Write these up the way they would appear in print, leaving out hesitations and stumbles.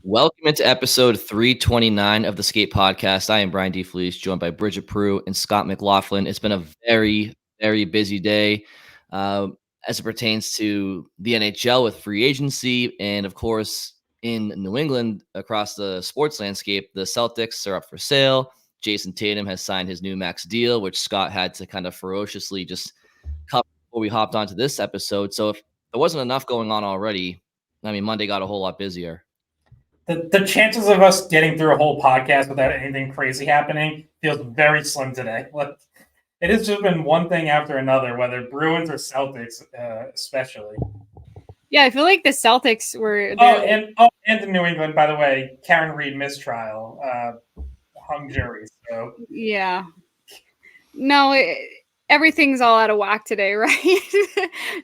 Welcome into episode 329 of the Skate Podcast. I am Brian D. Fleece, joined by Bridget Prue and Scott McLaughlin. It's been a very busy day uh, as it pertains to the NHL with free agency. And of course, in New England, across the sports landscape, the Celtics are up for sale. Jason Tatum has signed his new max deal, which Scott had to kind of ferociously just cover before we hopped onto this episode. So if there wasn't enough going on already, I mean, Monday got a whole lot busier. The chances of us getting through a whole podcast without anything crazy happening feels very slim today. It has just been one thing after another, whether Bruins or Celtics, especially. Yeah, I feel like the Celtics were. And in New England, by the way, Karen Reed mistrial, hung jury. So yeah, no, everything's all out of whack today, right?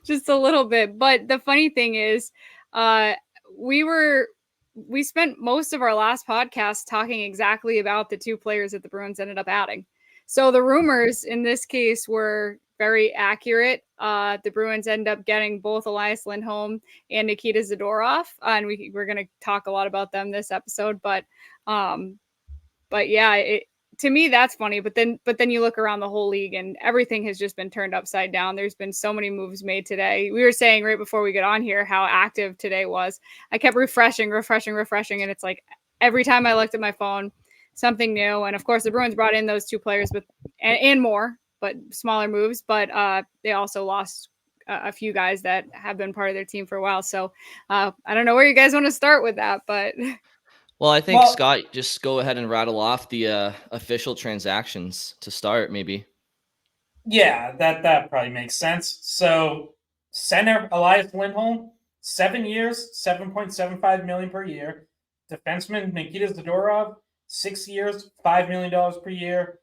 Just a little bit. But the funny thing is, we spent most of our last podcast talking exactly about the two players that the Bruins ended up adding. So the rumors in this case were very accurate. The Bruins end up getting both Elias Lindholm and Nikita Zadorov, and we're going to talk a lot about them this episode. But yeah, to me that's funny. But then you look around the whole league, and everything has just been turned upside down. There's been so many moves made today. We were saying right before we get on here how active today was. I kept refreshing, and it's like every time I looked at my phone, something new. And of course, the Bruins brought in those two players and more, but smaller moves. But they also lost a few guys that have been part of their team for a while. So I don't know where you guys want to start with that, but. Well, I think, Scott, just go ahead and rattle off the official transactions to start, maybe. Yeah, that probably makes sense. So center Elias Lindholm, 7 years, $7.75 million per year. Defenseman Nikita Zadorov, 6 years, $5 million per year.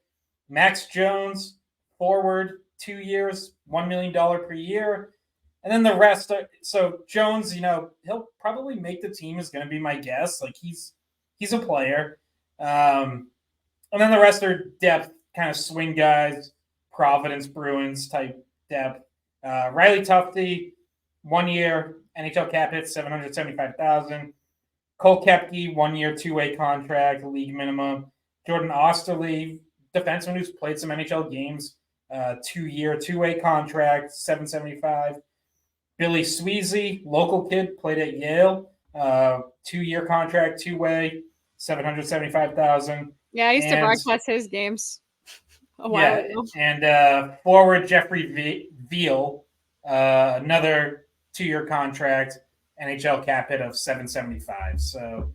Max Jones, forward, 2 years, $1 million per year. And then the rest. So Jones, he'll probably make the team is going to be my guess. Like he's a player. And then the rest are depth, kind of swing guys, Providence Bruins type depth. Riley Tufte, 1 year, NHL cap hit, $775,000. Cole Koepke, 1 year, two-way contract, league minimum. Jordan Osterley, defenseman who's played some NHL games, 2 year, two-way contract, $775,000. Billy Sweezy, local kid, played at Yale, 2 year contract, two-way, $775,000. Yeah, I used to broadcast his games a while ago. And forward Jeffrey Veal, another 2 year contract, NHL cap hit of $775,000. So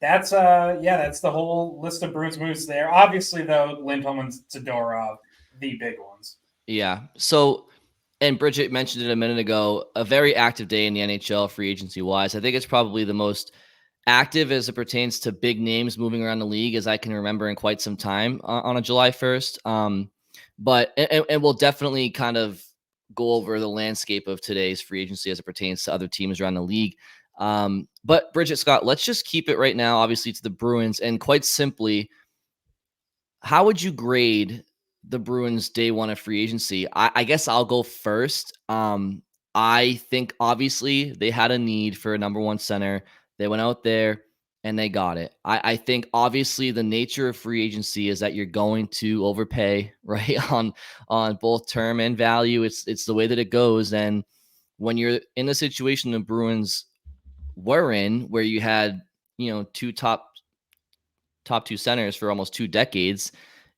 that's the whole list of Bruins moves there. Obviously, though, Lindholm and Zadorov, the big ones. Yeah. So, and Bridget mentioned it a minute ago, a very active day in the NHL free agency wise. I think it's probably the most active as it pertains to big names moving around the league as I can remember in quite some time on a July 1st. But we'll definitely kind of go over the landscape of today's free agency as it pertains to other teams around the league. But Bridget, Scott, let's just keep it right now, obviously, to the Bruins. And quite simply, how would you grade the Bruins day one of free agency? I guess I'll go first. I think obviously they had a need for a number one center. They went out there and they got it. I think obviously the nature of free agency is that you're going to overpay, right? On both term and value. It's the way that it goes. And when you're in a situation the Bruins were in, where you had, two top two centers for almost 2 decades,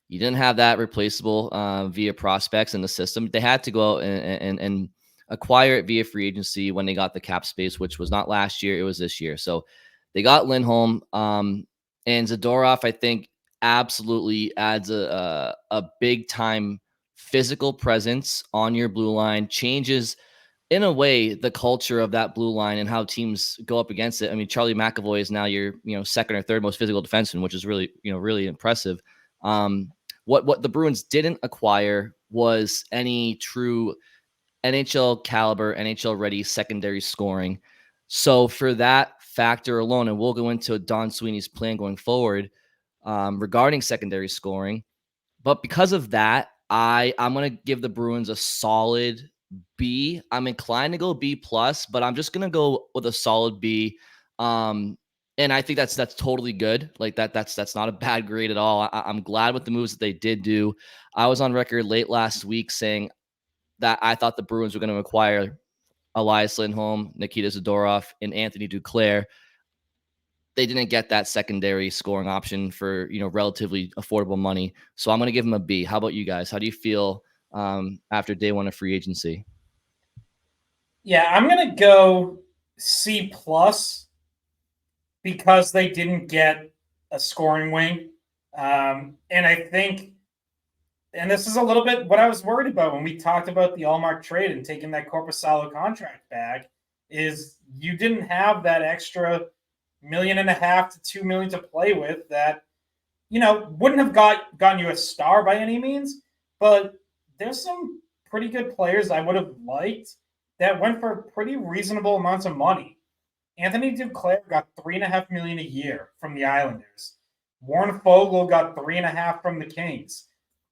you didn't have that replaceable via prospects in the system. They had to go out and acquire it via free agency when they got the cap space, which was not last year, it was this year. So they got Lindholm, and Zadorov, I think, absolutely adds a big time physical presence on your blue line, changes in a way the culture of that blue line and how teams go up against it. I mean, Charlie McAvoy is now your second or third most physical defenseman, which is really really impressive. What the Bruins didn't acquire was any true NHL caliber, NHL ready secondary scoring. So for that factor alone, and we'll go into Don Sweeney's plan going forward regarding secondary scoring. But because of that, I'm going to give the Bruins a solid B. I'm inclined to go B plus, but I'm just going to go with a solid B. And And I think that's totally good. Like that's not a bad grade at all. I'm glad with the moves that they did do. I was on record late last week saying that I thought the Bruins were going to acquire Elias Lindholm, Nikita Zadorov, and Anthony Duclair. They didn't get that secondary scoring option for, relatively affordable money. So I'm going to give them a B. How about you guys? How do you feel after day one of free agency? Yeah, I'm going to go C plus because they didn't get a scoring wing. And I think, and this is a little bit what I was worried about when we talked about the Allmark trade and taking that Korpisalo contract back, is you didn't have that extra $1.5 million to $2 million to play with that, wouldn't have gotten you a star by any means, but there's some pretty good players I would have liked that went for pretty reasonable amounts of money. Anthony Duclair got $3.5 million a year from the Islanders. Warren Foegele got $3.5 million from the Kings.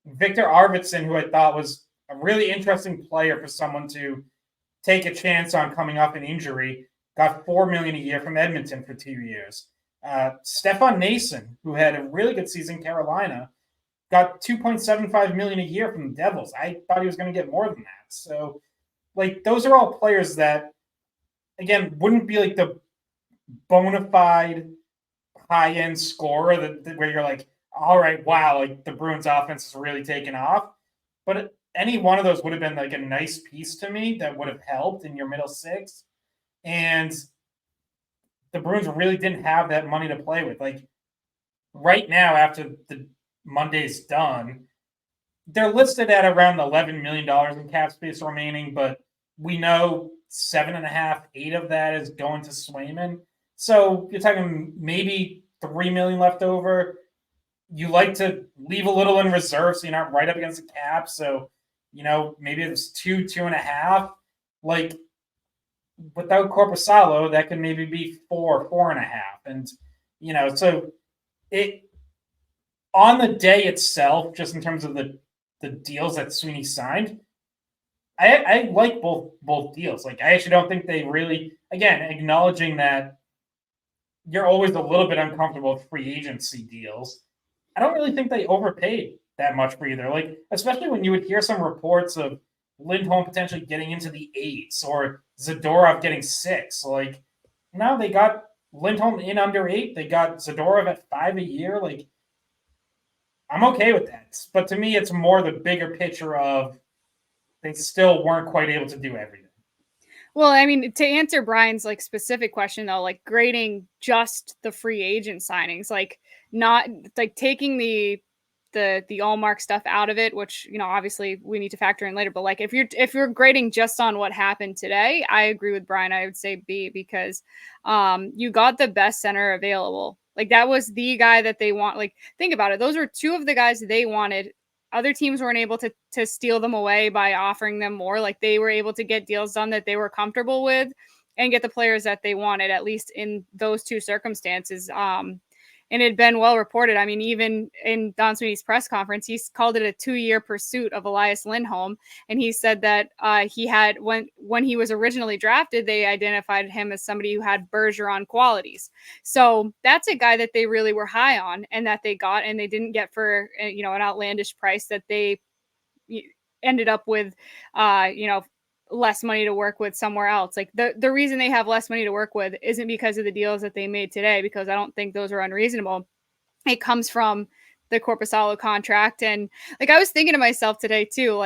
Victor Arvidsson, who I thought was a really interesting player for someone to take a chance on coming off an injury, got $4 million a year from Edmonton for 2 years. Stefan Nason, who had a really good season in Carolina, got $2.75 million a year from the Devils. I thought he was going to get more than that. So, those are all players that, again, wouldn't be like the bona fide high-end scorer where you're like, all right, wow, the Bruins offense is really taking off. But any one of those would have been a nice piece to me that would have helped in your middle six. And the Bruins really didn't have that money to play with. Right now, after the Monday's done, they're listed at around $11 million in cap space remaining, but we know 7.5, 8 of that is going to Swayman. So you're talking maybe $3 million left over. You like to leave a little in reserve so you're not right up against the cap. So, maybe it's 2.5. Without Korpisalo, that could maybe be 4.5. And, so it on the day itself, just in terms of the deals that Sweeney signed, I like both deals. I actually don't think they really, again, acknowledging that you're always a little bit uncomfortable with free agency deals. I don't really think they overpaid that much for either. Especially when you would hear some reports of Lindholm potentially getting into the 8s or Zadorov getting 6. Now they got Lindholm in under 8. They got Zadorov at 5 a year. I'm okay with that. But to me, it's more the bigger picture of they still weren't quite able to do everything. Well, I mean, to answer Brian's specific question though, grading just the free agent signings, not taking the Allmark stuff out of it, which obviously we need to factor in later. But if you're grading just on what happened today, I agree with Brian. I would say B because you got the best center available. That was the guy that they want. Think about it. Those were two of the guys they wanted. Other teams weren't able to steal them away by offering them more. They were able to get deals done that they were comfortable with and get the players that they wanted, at least in those two circumstances. And it had been well reported. I mean, even in Don Sweeney's press conference, he called it a 2-year pursuit of Elias Lindholm. And he said that he had, when he was originally drafted, they identified him as somebody who had Bergeron qualities. So that's a guy that they really were high on and that they got, and they didn't get for, an outlandish price that they ended up with, less money to work with somewhere else. The reason they have less money to work with isn't because of the deals that they made today, because I don't think those are unreasonable. It comes from the Korpisalo contract. And I was thinking to myself today too,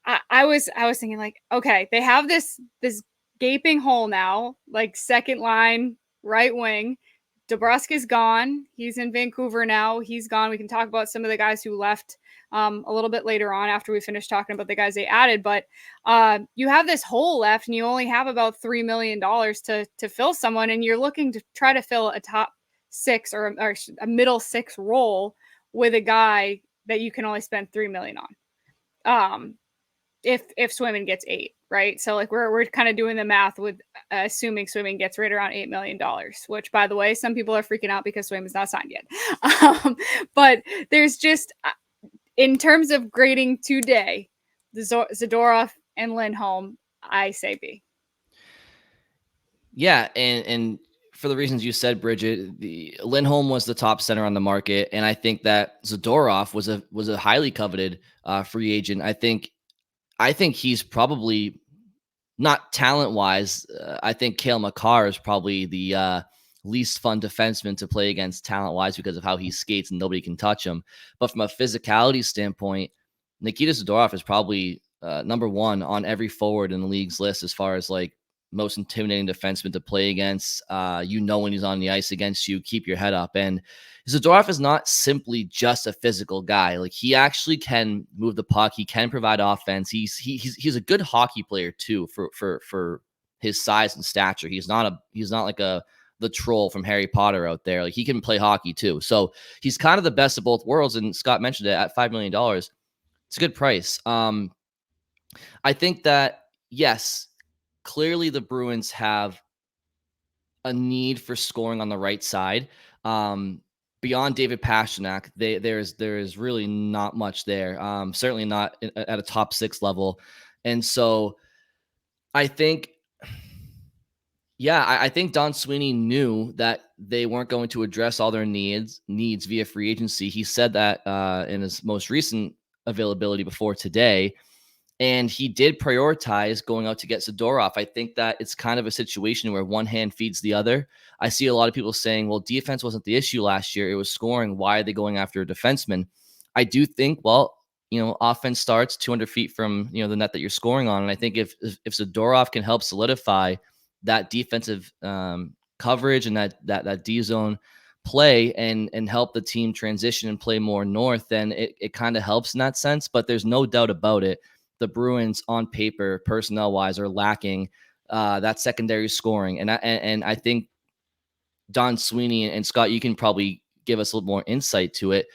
I was thinking okay, they have this gaping hole now, second line right wing. DeBrusk is gone. He's in Vancouver now. He's gone. We can talk about some of the guys who left a little bit later on after we finish talking about the guys they added. But you have this hole left and you only have about $3 million to fill someone. And you're looking to try to fill a top 6 or a middle 6 role with a guy that you can only spend $3 million on. If Swayman gets 8, right? So we're kind of doing the math with assuming Swayman gets right around $8 million, which, by the way, some people are freaking out because Swayman's not signed yet. But there's just, in terms of grading today, the Zadorov and Lindholm, I say B. Yeah, and for the reasons you said, Bridget, the Lindholm was the top center on the market, and I think that Zadorov was a highly coveted free agent. I think he's probably not talent wise. I think Cale Makar is probably the least fun defenseman to play against talent wise because of how he skates and nobody can touch him. But from a physicality standpoint, Nikita Zadorov is probably number one on every forward in the league's list as far as like most intimidating defenseman to play against. When he's on the ice against you, keep your head up. And Zadorov is not simply just a physical guy. Like, he actually can move the puck. He can provide offense. He's a good hockey player too for his size and stature. He's not like the troll from Harry Potter out there. Like, he can play hockey too. So he's kind of the best of both worlds. And Scott mentioned it, at $5 million. It's a good price. I think that, yes, clearly the Bruins have a need for scoring on the right side. Beyond David Pastrnak, there is really not much there. Certainly not at a top 6 level. And so I think, I think Don Sweeney knew that they weren't going to address all their needs via free agency. He said that in his most recent availability before today. And he did prioritize going out to get Zadorov. I think that it's kind of a situation where one hand feeds the other. I see a lot of people saying, well, defense wasn't the issue last year. It was scoring. Why are they going after a defenseman? I do think, offense starts 200 feet from, the net that you're scoring on. And I think if Zadorov can help solidify that defensive coverage and that D zone play and help the team transition and play more north, then it kind of helps in that sense. But there's no doubt about it. The Bruins on paper, personnel wise, are lacking that secondary scoring. And I think Don Sweeney and Scott, you can probably give us a little more insight to it.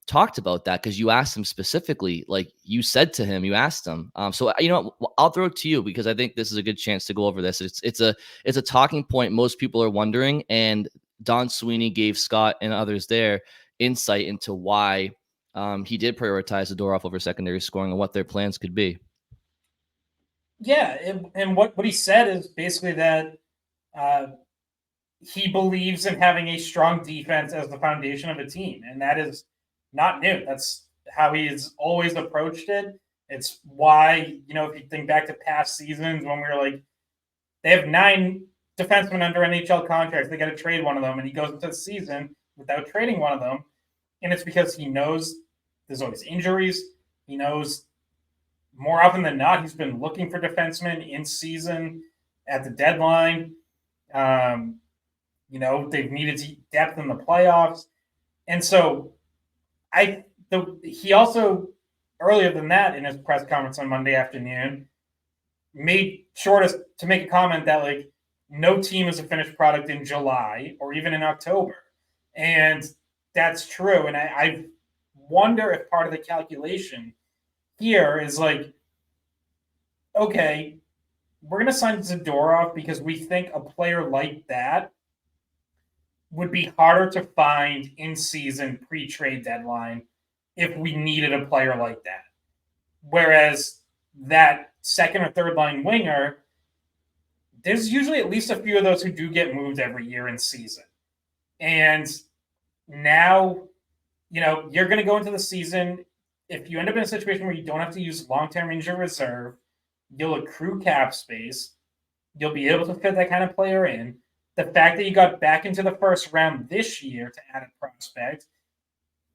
Talked about that because you asked him specifically, like you said to him, you asked him. So I'll throw it to you because I think this is a good chance to go over this. It's a talking point most people are wondering, and Don Sweeney gave Scott and others there insight into why he did prioritize Zadorov over secondary scoring and what their plans could be. Yeah, and what he said is basically that he believes in having a strong defense as the foundation of a team, and that is not new. That's how he has always approached it. It's why, if you think back to past seasons when we were like, they have 9 defensemen under NHL contracts, they got to trade one of them, and he goes into the season without trading one of them, and it's because he knows there's always injuries. He knows more often than not he's been looking for defensemen in season at the deadline. They've needed depth in the playoffs. And so he also, earlier than that, in his press conference on Monday afternoon, made sure to make a comment that, like, no team is a finished product in July or even in October. And that's true. And I wonder if part of the calculation here is like, okay, we're going to sign Zadorov because we think a player like that would be harder to find in season pre-trade deadline if we needed a player like that. Whereas that second or third line winger, there's usually at least a few of those who do get moved every year in season. And now, you're going to go into the season. If you end up in a situation where you don't have to use long-term injury reserve, you'll accrue cap space. You'll be able to fit that kind of player in. The fact that you got back into the first round this year to add a prospect,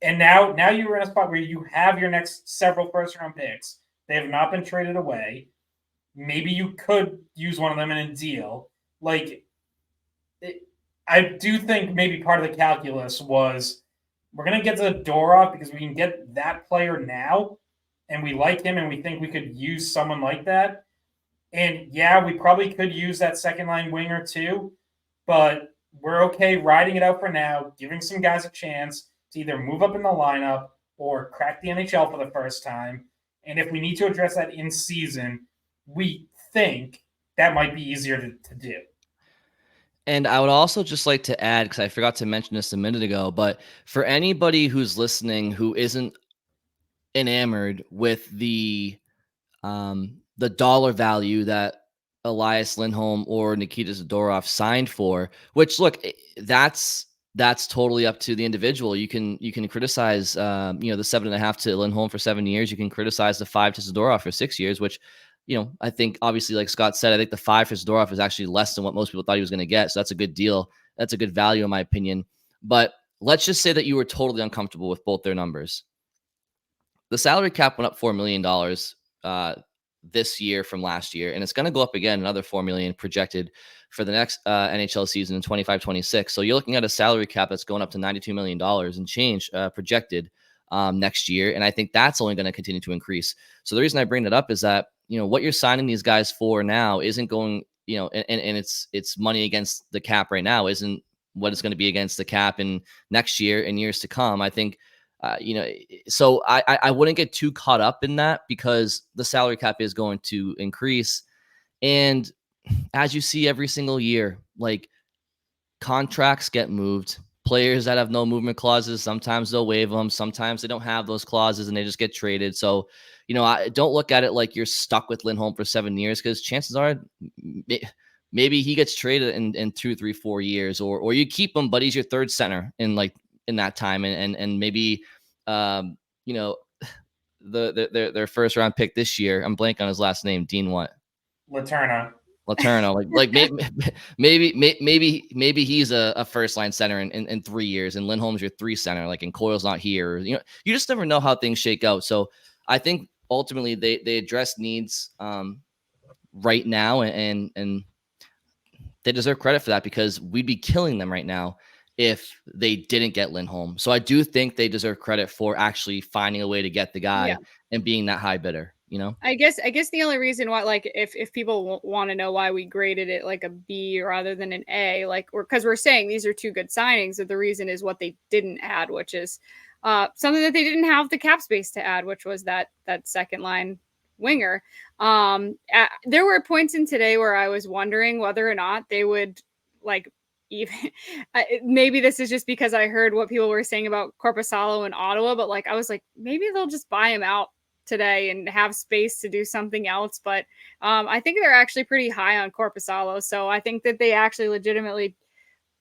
and now you're in a spot where you have your next several first-round picks. They have not been traded away. Maybe you could use one of them in a deal. I do think maybe part of the calculus was, we're going to get Zadorov because we can get that player now, and we like him, and we think we could use someone like that. And yeah, we probably could use that second line winger too, but we're okay riding it out for now, giving some guys a chance to either move up in the lineup or crack the NHL for the first time. And if we need to address that in season, we think that might be easier to do. And I would also just like to add, because I forgot to mention this a minute ago, but for anybody who's listening who isn't enamored with the dollar value that Elias Lindholm or Nikita Zadorov signed for, which look, that's totally up to the individual. You can criticize, the 7.5 to Lindholm for 7 years. You can criticize the 5 to Zadorov for 6 years, which, I think obviously, like Scott said, I think the 5 for Zadorov is actually less than what most people thought he was going to get. So that's a good deal. That's a good value in my opinion. But let's just say that you were totally uncomfortable with both their numbers. The salary cap went up $4 million this year from last year, and it's going to go up again another $4 million projected for the next NHL season in 25-26. So you're looking at a salary cap that's going up to $92 million and change projected next year, and I think that's only going to continue to increase. So the reason I bring that up is that what you're signing these guys for now isn't going, and it's money against the cap right now isn't what it's going to be against the cap in next year and years to come. I think. So I wouldn't get too caught up in that because the salary cap is going to increase. And as you see every single year, like contracts get moved. Players that have no movement clauses, sometimes they'll waive them. Sometimes they don't have those clauses and they just get traded. So, I don't look at it like you're stuck with Lindholm for 7 years because chances are maybe he gets traded in 2, 3, 4 years or you keep him, but he's your third center in that time, and maybe their first round pick this year. I'm blanking on his last name. Dean what? Letourneau. Maybe he's a first line center in 3 years, and Lindholm's your 3 center. Like, and Coyle's not here. You just never know how things shake out. So I think ultimately they address needs right now, and they deserve credit for that because we'd be killing them right now if they didn't get Lindholm. So I do think they deserve credit for actually finding a way to get the guy and being that high bidder, I guess the only reason why, like, if people want to know why we graded it like a B rather than an A, like, because we're saying these are 2 good signings, and the reason is what they didn't add, which is something that they didn't have the cap space to add, which was that second line winger. There were points in today where I was wondering whether or not they would even maybe this is just because I heard what people were saying about Korpisalo in Ottawa, but I was like, maybe they'll just buy him out today and have space to do something else. But I think they're actually pretty high on Korpisalo. So I think that they actually legitimately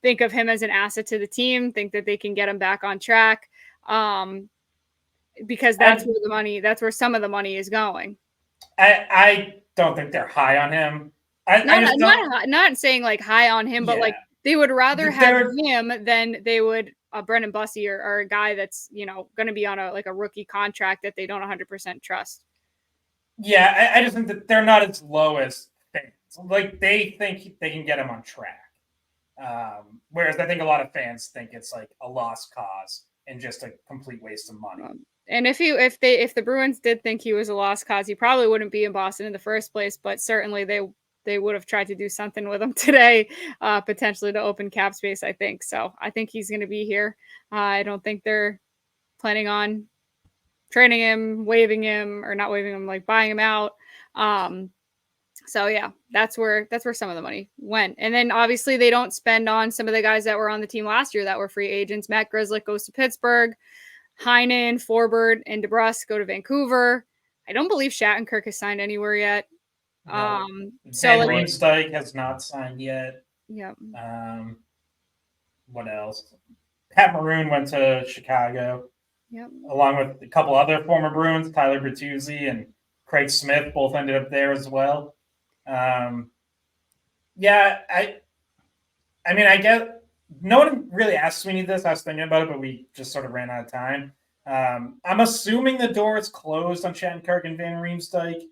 think of him as an asset to the team, think that they can get him back on track because that's where some of the money is going. I don't think they're high on him. Not saying high on him, but they would rather have him than they would Brendan Bussey or a guy that's going to be on a rookie contract that they don't 100% trust. Yeah, I just think that they're not as low as fans. They think they can get him on track, whereas I think a lot of fans think it's a lost cause and just a complete waste of money. And if the Bruins did think he was a lost cause, he probably wouldn't be in Boston in the first place. But certainly they would have tried to do something with him today, potentially to open cap space, I think. So I think he's going to be here. I don't think they're planning on trading him, waiving him, or not waiving him, buying him out. So yeah, that's where some of the money went. And then obviously they don't spend on some of the guys that were on the team last year that were free agents. Matt Grzelcyk goes to Pittsburgh. Heinen, Forbort, and DeBrusk go to Vancouver. I don't believe Shattenkirk has signed anywhere yet. No. Riemsdyk has not signed yet. Yeah. What else? Pat Maroon went to Chicago. Yep. Along with a couple other former Bruins, Tyler Bertuzzi and Craig Smith, both ended up there as well. I guess no one really asked Sweeney this. I was thinking about it, but we just sort of ran out of time. I'm assuming the door is closed on Shattenkirk and Van Riemsdyk,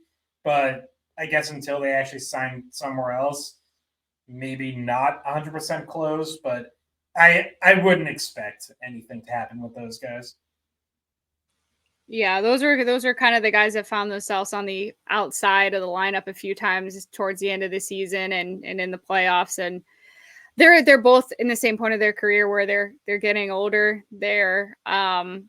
but I guess until they actually sign somewhere else, maybe not 100% closed, but I wouldn't expect anything to happen with those guys. Yeah, those are kind of the guys that found themselves on the outside of the lineup a few times towards the end of the season and in the playoffs, and they're both in the same point of their career where they're getting older. They're and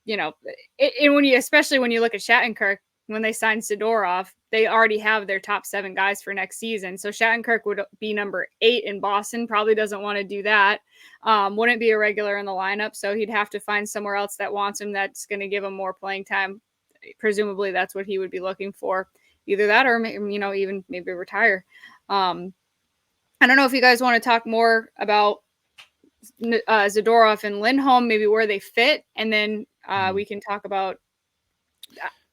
especially when you look at Shattenkirk, when they signed Zadorov, they already have their top 7 guys for next season. So Shattenkirk would be number 8 in Boston. Probably doesn't want to do that. Wouldn't be a regular in the lineup. So he'd have to find somewhere else that wants him, that's going to give him more playing time. Presumably that's what he would be looking for. either that or, even maybe retire. I don't know if you guys want to talk more about Zadorov and Lindholm, maybe where they fit, and then we can talk about.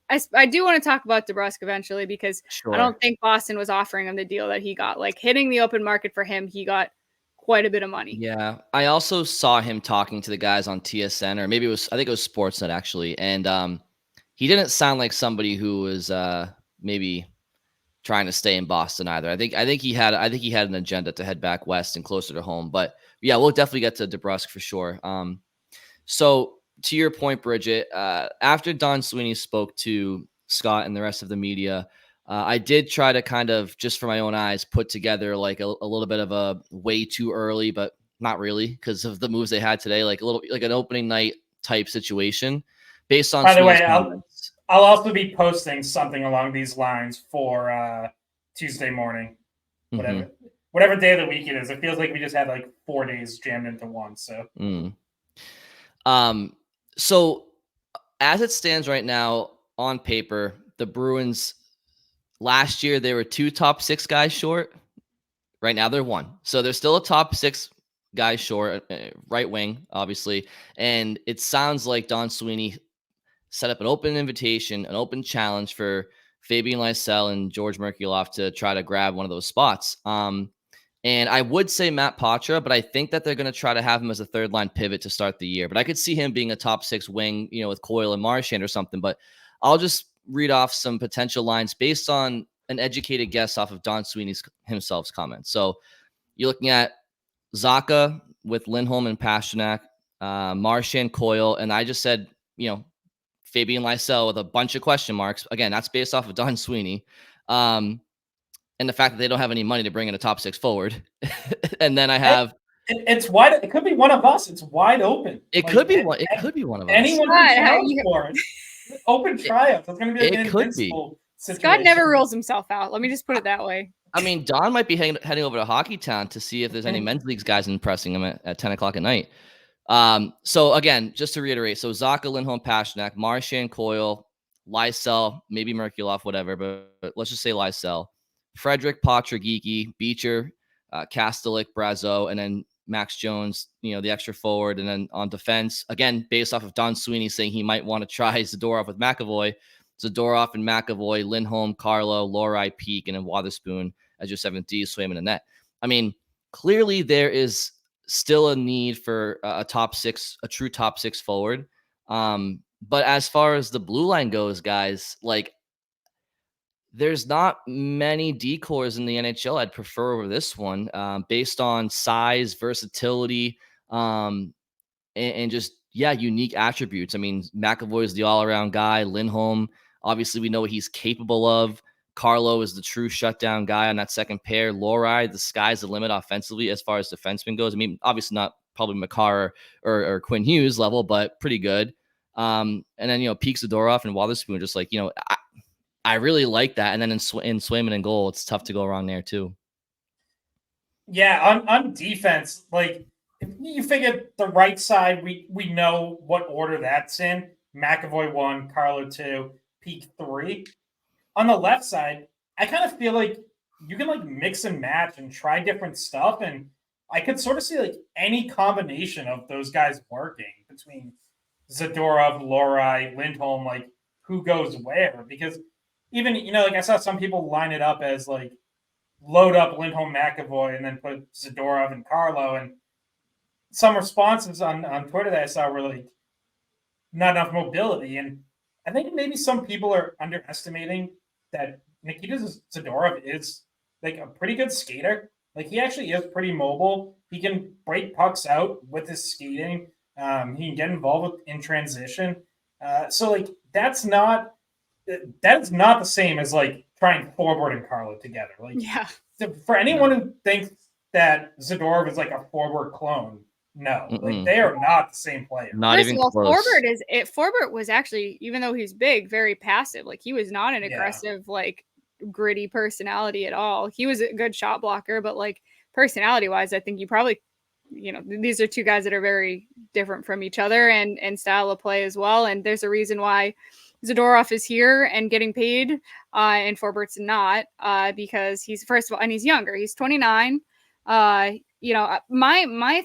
I do want to talk about DeBrusk eventually because I don't think Boston was offering him the deal that he got. Like hitting the open market for him, he got quite a bit of money. Yeah, I also saw him talking to the guys on TSN, or maybe I think it was Sportsnet actually, and he didn't sound like somebody who was maybe trying to stay in Boston either. I think he had an agenda to head back west and closer to home. But yeah, we'll definitely get to DeBrusk for sure. So to your point, Bridget, after Don Sweeney spoke to Scott and the rest of the media, I did try to kind of, just for my own eyes, put together like a little bit of a way too early, but not really because of the moves they had today, like a little like an opening night type situation based on. By the way, I'll also be posting something along these lines for Tuesday morning, whatever day of the week it is. It feels like we just had like 4 days jammed into one. So. So as it stands right now on paper, the Bruins last year, they were 2 top 6 guys short. Right now they're 1. So they're still a top 6 guys short, right wing, obviously. And it sounds like Don Sweeney set up an open invitation, an open challenge for Fabian Lysell and George Merkulov to try to grab one of those spots. And I would say Matt Patra, but I think that they're going to try to have him as a third line pivot to start the year. But I could see him being a top 6 wing, with Coyle and Marchand or something. But I'll just read off some potential lines based on an educated guess off of Don Sweeney's himself's comments. So you're looking at Zacha with Lindholm and Pastrnak, Marchand, Coyle, and I just said, Fabian Lysell with a bunch of question marks. Again, that's based off of Don Sweeney. And the fact that they don't have any money to bring in a top 6 forward. And then I have it's wide. It could be one of us. It's wide open. It could be one of us. Anyone can challenge for it. Open tryouts. It's going to be like an invincible situation. Scott never rules himself out. Let me just put it that way. I mean, Don might be heading over to Hockey Town to see if there's any men's leagues guys impressing him at 10 o'clock at night. So again, just to reiterate, so Zacha, Lindholm, Pastrnak, Marchand, Coyle, Lysell, maybe Merkulov, whatever, but let's just say Lysell. Frederick, Patra, Geeky, Beecher, Kastelik, Brazeau, and then Max Jones, the extra forward. And then on defense, again, based off of Don Sweeney saying he might want to try Zadorov with McAvoy, Zadorov and McAvoy, Lindholm, Carlo, Lohrei, Peak, and then Wotherspoon as your 7th D, Swayman, and net. I mean, clearly there is still a need for a true top 6 forward. But as far as the blue line goes, guys, like, there's not many decors in the NHL I'd prefer over this one, based on size, versatility, and just, unique attributes. I mean, McAvoy is the all-around guy. Lindholm, obviously, we know what he's capable of. Carlo is the true shutdown guy on that second pair. Lohrei, the sky's the limit offensively as far as defenseman goes. I mean, obviously not probably Makar or Quinn Hughes level, but pretty good. And then, Peak, Zadorov, and Wotherspoon, just like, I really like that. And then in Swayman and goal, it's tough to go wrong there too. Yeah, on defense, like, if you figure the right side, we know what order that's in. McAvoy 1, Carlo 2, Peak 3. On the left side, I kind of feel like you can like mix and match and try different stuff. And I could sort of see like any combination of those guys working between Zadorov, Lohrei, Lindholm, like who goes where. Because even, like I saw some people line it up as like load up Lindholm, McAvoy, and then put Zadorov and Carlo. And some responses on Twitter that I saw were like not enough mobility. And I think maybe some people are underestimating that Nikita Zadorov is like a pretty good skater. Like, he actually is pretty mobile. He can break pucks out with his skating. He can get involved in transition. So like that is not the same as like trying forward and Carlo together. Like, yeah. For anyone who thinks that Zadorov is like a forward clone, no, like they are not the same player. Not even close. Forbert was actually, even though he's big, very passive. Like, he was not an aggressive, like gritty personality at all. He was a good shot blocker, but like personality wise, I think you probably, these are two guys that are very different from each other and style of play as well. And there's a reason why Zadorov is here and getting paid, and Forbert's not, because he's, first of all, and he's younger. He's 29. My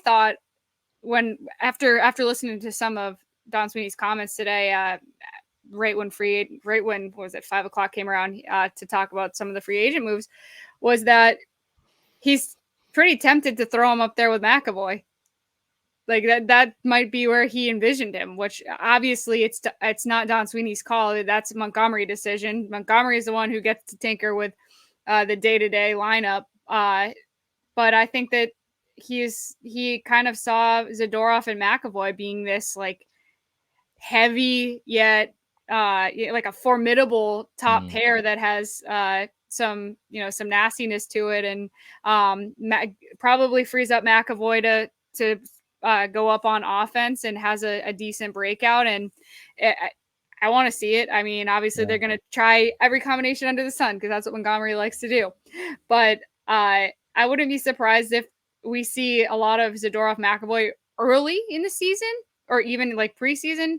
thought after listening to some of Don Sweeney's comments today, right when 5 o'clock came around to talk about some of the free agent moves, was that he's pretty tempted to throw him up there with McAvoy. Like that might be where he envisioned him, which obviously it's not Don Sweeney's call. That's a Montgomery decision. Montgomery is the one who gets to tinker with the day-to-day lineup. But I think that he kind of saw Zadorov and McAvoy being this like heavy yet like a formidable top pair that has some nastiness to it, and probably frees up McAvoy to go up on offense and has a decent breakout. And I want to see it. I mean, obviously they're going to try every combination under the sun because that's what Montgomery likes to do. But I wouldn't be surprised if we see a lot of Zadorov McAvoy early in the season or even like preseason,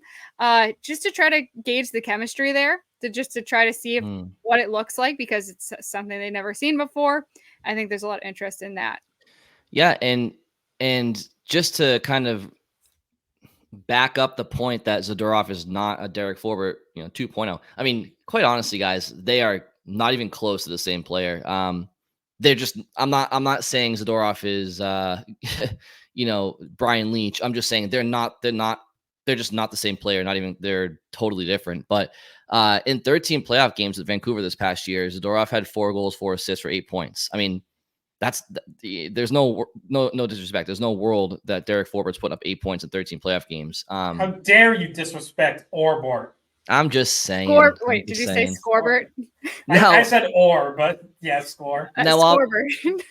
just to try to gauge the chemistry there, to try to see what it looks like, because it's something they've never seen before. I think there's a lot of interest in that. Yeah, and just to kind of back up the point that Zadorov is not a Derek Forbort, 2.0. I mean, quite honestly, guys, they are not even close to the same player. They're just, I'm not saying Zadorov is, Brian Leach. I'm just saying they're just not the same player. They're totally different. But in 13 playoff games with Vancouver this past year, Zadorov had 4 goals, 4 assists for 8 points. I mean, there's no disrespect. There's no world that Derek Forbort's putting up 8 points in 13 playoff games. How dare you disrespect Orbort? I'm just saying. Wait, did you say Scorbert? I said but yeah, score. Now,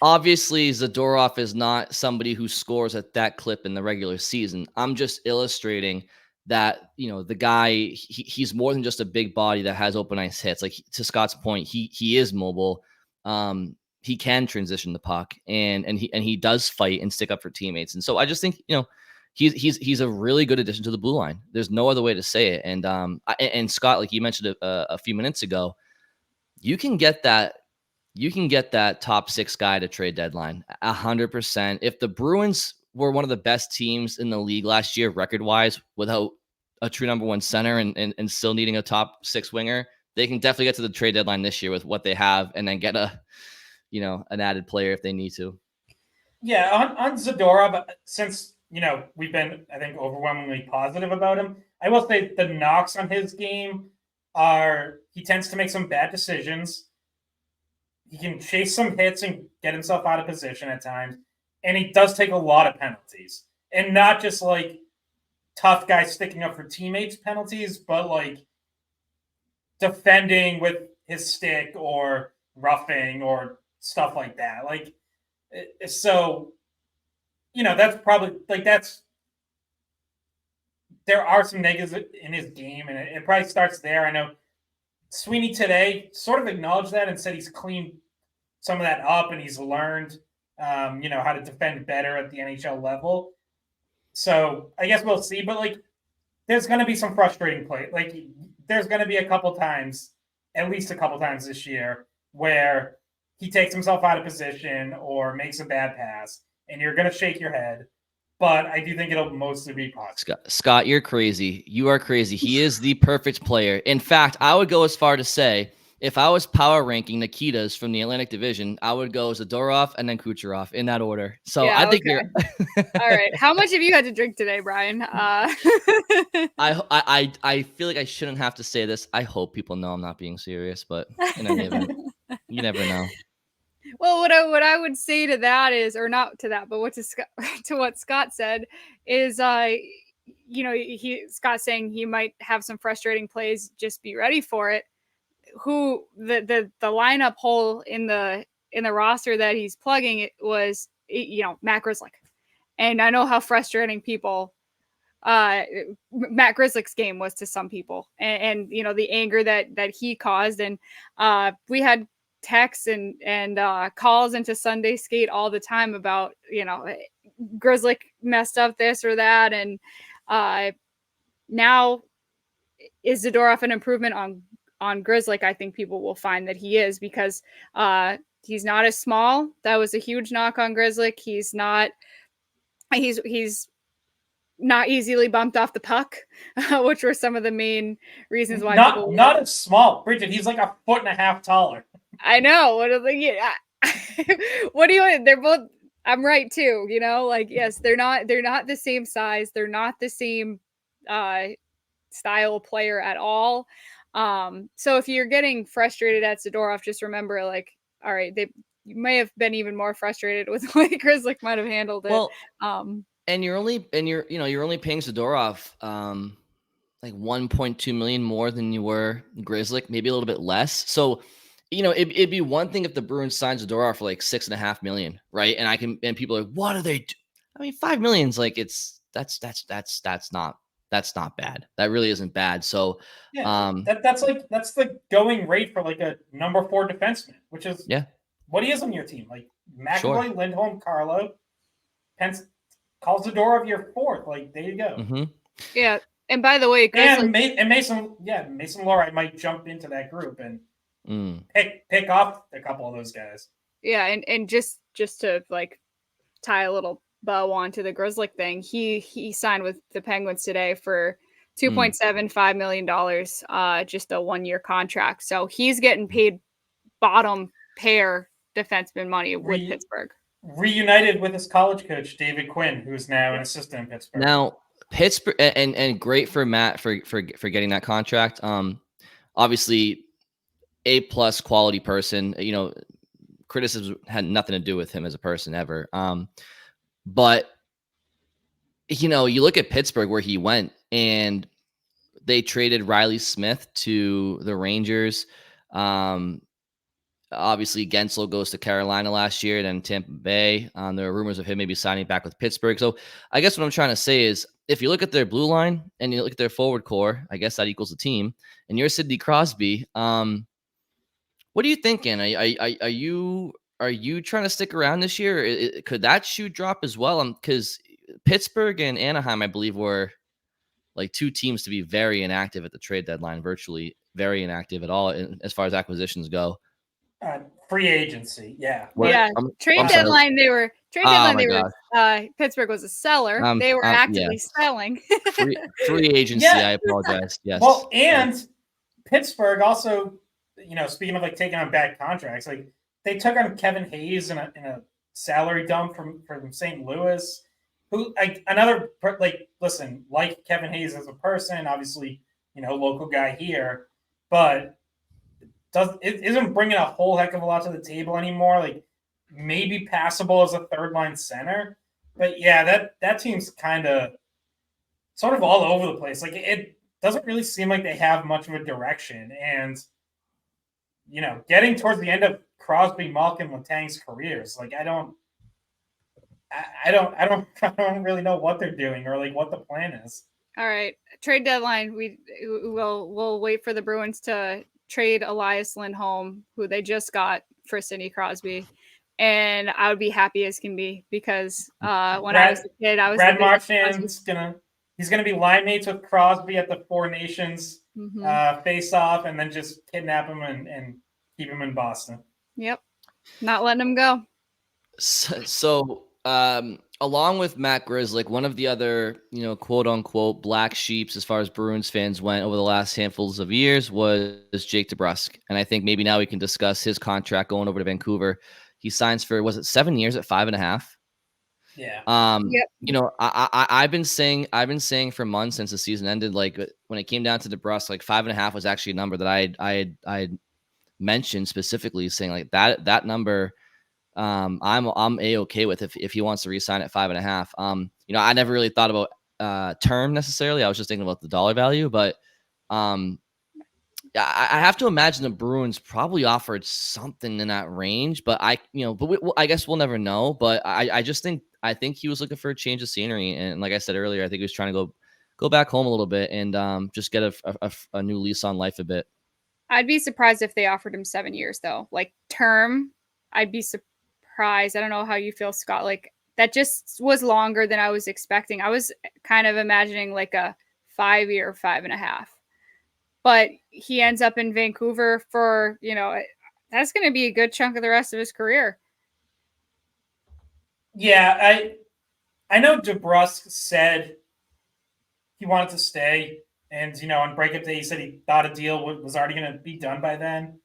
obviously, Zadorov is not somebody who scores at that clip in the regular season. I'm just illustrating that, the guy, he's more than just a big body that has open ice hits. Like, to Scott's point, he is mobile. He can transition the puck, and he does fight and stick up for teammates. And so I just think, he's a really good addition to the blue line. There's no other way to say it. And Scott, like you mentioned a few minutes ago, you can get that top 6 guy to trade deadline 100%. If the Bruins were one of the best teams in the league last year, record wise, without a true number 1 center and still needing a top 6 winger, they can definitely get to the trade deadline this year with what they have, and then get an added player if they need to. Yeah, on Zadorov, since we've been, I think, overwhelmingly positive about him, I will say the knocks on his game are he tends to make some bad decisions. He can chase some hits and get himself out of position at times, and he does take a lot of penalties, and not just like tough guys sticking up for teammates penalties, but like defending with his stick or roughing or stuff like that. Like, so, that's probably there are some negatives in his game, and it probably starts there. I know Sweeney today sort of acknowledged that and said he's cleaned some of that up and he's learned, how to defend better at the NHL level. So I guess we'll see, but there's going to be some frustrating play. There's going to be at least a couple times this year where he takes himself out of position or makes a bad pass, and you're going to shake your head. But I do think it'll mostly be positive. Scott, you're crazy. You are crazy. He is the perfect player. In fact, I would go as far to say, if I was power ranking Nikitas from the Atlantic Division, I would go Zadorov and then Kucherov in that order. So yeah, I think you're all right. How much have you had to drink today, Brian? I feel like I shouldn't have to say this. I hope people know I'm not being serious, but in any event, you never know. Well, what I would say to that is, or not to that, but to what Scott said is, Scott's saying he might have some frustrating plays. Just be ready for it. Who the lineup hole in the roster that he's plugging it was, Matt Grzelcyk, and I know how frustrating people Matt Grzelcyk's game was to some people, and the anger that he caused, and we had texts and calls into Sunday Skate all the time about Grzelcyk messed up this or that, and now is Zadorov an improvement on Grzelcyk? I think people will find that he is, because he's not as small. That was a huge knock on Grzelcyk. He's not easily bumped off the puck, which were some of the main reasons why not as small. Bridget, he's like a foot and a half taller. I know. What do you? They're both. I'm right too. Like, yes, they're not the same size. They're not the same style player at all. So if you're getting frustrated at Zadorov, just remember, like, all right, you may have been even more frustrated with the way Grzelcyk might have handled it. Well, and you're only paying Zadorov like 1.2 million more than you were Grzelcyk, maybe a little bit less. So, it'd be one thing if the Bruins signed Zadorov for like $6.5 million, right? And people are like, what do they do? I mean, $5 million's like, that's not bad. That really isn't bad. So, that's the going rate for like a number 4 defenseman, which is what he is on your team. Like McAvoy, Lindholm, Carlo, Pence calls Zadorov your 4th. Like, there you go. Mm-hmm. Yeah. And by the way, Mason Lohrei might jump into that group and pick off a couple of those guys. Yeah, and just to like tie a little bow onto the Grzelcyk thing, he signed with the Penguins today for $2.75 million, just a 1-year contract. So he's getting paid bottom pair defenseman money with Pittsburgh. Reunited with his college coach David Quinn, who's now an assistant in Pittsburgh. Now Pittsburgh, and great for Matt for getting that contract. Obviously, A+ quality person. Criticism had nothing to do with him as a person ever. But you look at Pittsburgh, where he went, and they traded Riley Smith to the Rangers. Obviously, Gensel goes to Carolina last year, then Tampa Bay. There are rumors of him maybe signing back with Pittsburgh. So I guess what I'm trying to say is, if you look at their blue line and you look at their forward core, I guess that equals a team. And you're Sidney Crosby. What are you thinking? Are you trying to stick around this year? Could that shoe drop as well? Because Pittsburgh and Anaheim, I believe, were like 2 teams to be very inactive at the trade deadline, virtually very inactive at all as far as acquisitions go. Free agency, yeah. Trade deadline. They were Pittsburgh was a seller. They were actively selling. free agency. I apologize. Yes. Well, and Pittsburgh also, speaking of like taking on bad contracts, like they took on Kevin Hayes in a salary dump from St. Louis, who listen, like Kevin Hayes as a person, obviously, local guy here, but isn't bringing a whole heck of a lot to the table anymore. Like, maybe passable as a 3rd-line center, but yeah, that team's kind of sort of all over the place. Like, it doesn't really seem like they have much of a direction. And getting towards the end of Crosby, Malkin, Letang's careers, like I don't really know what they're doing or like what the plan is. All right, trade deadline. We'll wait for the Bruins to trade Elias Lindholm, who they just got, for Sidney Crosby, and I would be happy as can be, because when I was a kid, I was Brad Marchand's gonna be line mates with Crosby at the Four Nations face off, and then just kidnap him and keep him in Boston. Yep, not letting him go. So along with Matt Grzelcyk, one of the other, quote unquote black sheeps as far as Bruins fans went over the last handfuls of years was Jake DeBrusk. And I think maybe now we can discuss his contract going over to Vancouver. He signs for, was it 7 years at $5.5? Yeah. Yep. I've been saying for months since the season ended, like when it came down to DeBrusk, like 5.5 was actually a number that I had mentioned specifically, saying like that number, I'm a-okay with if he wants to re-sign at 5.5. I never really thought about term necessarily. I was just thinking about the dollar value, but I have to imagine the Bruins probably offered something in that range, but I guess we'll never know. But I think he was looking for a change of scenery, and like I said earlier, I think he was trying to go back home a little bit and just get a new lease on life a bit. I'd be surprised if they offered him 7 years though, like term. I'd be surprised. I don't know how you feel, Scott. Like, that just was longer than I was expecting. I was kind of imagining like a 5 year, 5.5. but he ends up in Vancouver for, that's going to be a good chunk of the rest of his career. Yeah, I know DeBrusk said he wanted to stay, and on breakup day he said he thought a deal was already going to be done by then.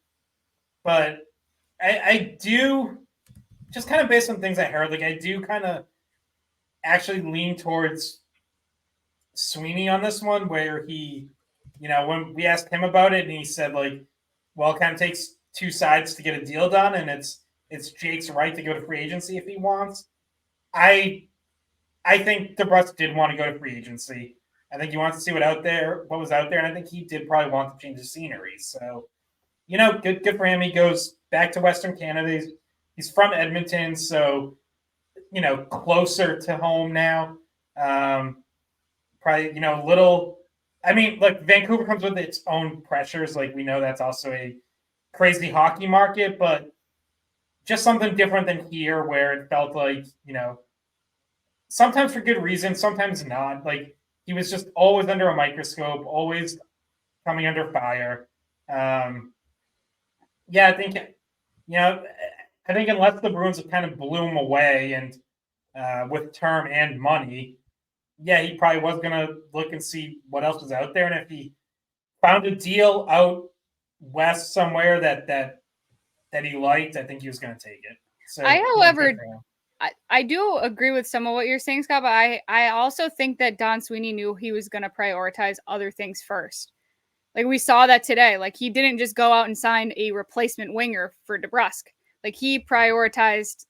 But I do, just kind of based on things I heard, like I do kind of actually lean towards Sweeney on this one, where he, when we asked him about it, and he said like, well, it kind of takes two sides to get a deal done, and it's Jake's right to go to free agency if he wants. I think DeBrusk did want to go to free agency. I think he wants to see what was out there, and I think he did probably want to change the scenery. So, good for him. He goes back to Western Canada. He's from Edmonton, so closer to home now. Probably little. I mean, look, Vancouver comes with its own pressures. Like we know that's also a crazy hockey market, but just something different than here, where it felt like sometimes for good reason, sometimes not. Like he was just always under a microscope, always coming under fire. Yeah, I think unless the Bruins have kind of blew him away and with term and money, yeah, he probably was gonna look and see what else was out there, and if he found a deal out west somewhere that he liked, I think he was gonna take it. So I do agree with some of what you're saying, Scott, but I also think that Don Sweeney knew he was going to prioritize other things first. Like we saw that today. Like he didn't just go out and sign a replacement winger for DeBrusk. Like he prioritized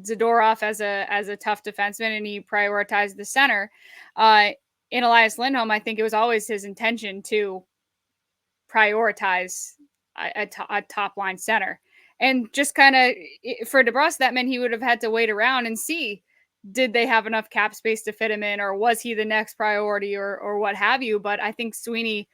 Zadorov as a tough defenseman, and he prioritized the center. In Elias Lindholm, I think it was always his intention to prioritize a top line center. And just kind of for DeBrusk, that meant he would have had to wait around and see, did they have enough cap space to fit him in, or was he the next priority, or what have you. But I think Sweeney,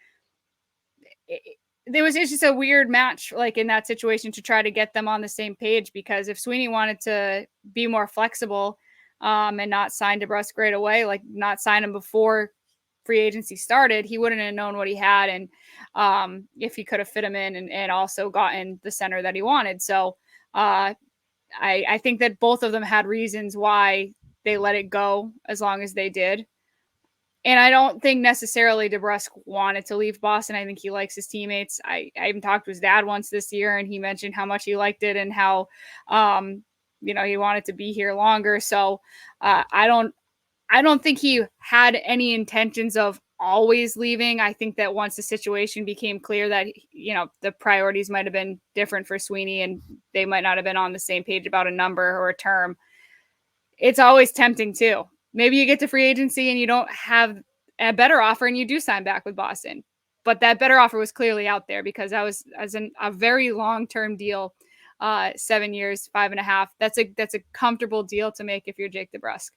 it's just a weird match, like in that situation, to try to get them on the same page, because if Sweeney wanted to be more flexible and not sign DeBrusk right away, like not sign him before free agency started, he wouldn't have known what he had, and if he could have fit him in and also gotten the center that he wanted. So I think that both of them had reasons why they let it go as long as they did. And I don't think necessarily DeBrusk wanted to leave Boston. I think he likes his teammates. I even talked to his dad once this year, and he mentioned how much he liked it and how he wanted to be here longer. So I don't think he had any intentions of always leaving. I think that once the situation became clear that, the priorities might have been different for Sweeney and they might not have been on the same page about a number or a term, it's always tempting too. Maybe you get to free agency and you don't have a better offer and you do sign back with Boston. But that better offer was clearly out there, because that was a very long-term deal, 7 years, 5.5. That's a comfortable deal to make if you're Jake DeBrusk.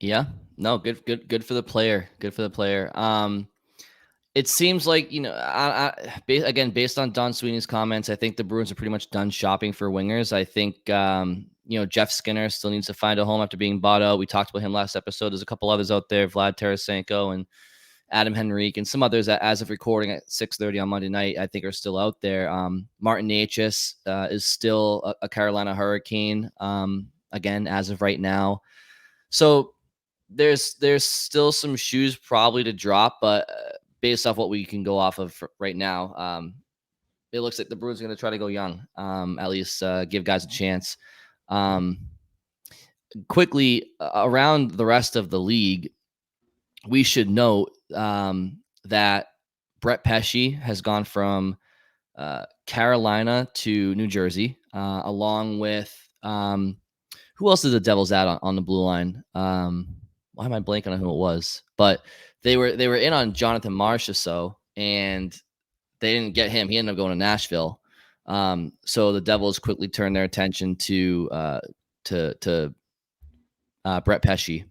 Yeah, no, good for the player. Good for the player. It seems like, again, based on Don Sweeney's comments, I think the Bruins are pretty much done shopping for wingers. I think, Jeff Skinner still needs to find a home after being bought out. We talked about him last episode. There's a couple others out there, Vlad Tarasenko and Adam Henrique, and some others that, as of recording at 6:30 on Monday night, I think are still out there. Martin Necas is still a Carolina Hurricane, again, as of right now. So there's still some shoes probably to drop, but based off what we can go off of right now, it looks like the Bruins are going to try to go young, at least give guys a chance. Quickly, around the rest of the league, we should note that Brett Pesce has gone from Carolina to New Jersey, along with who else is the Devils at on the blue line? Why am I blanking on who it was? But they were in on Jonathan Marchessault, and they didn't get him. He ended up going to Nashville. So the Devils quickly turned their attention to Brett Pesce,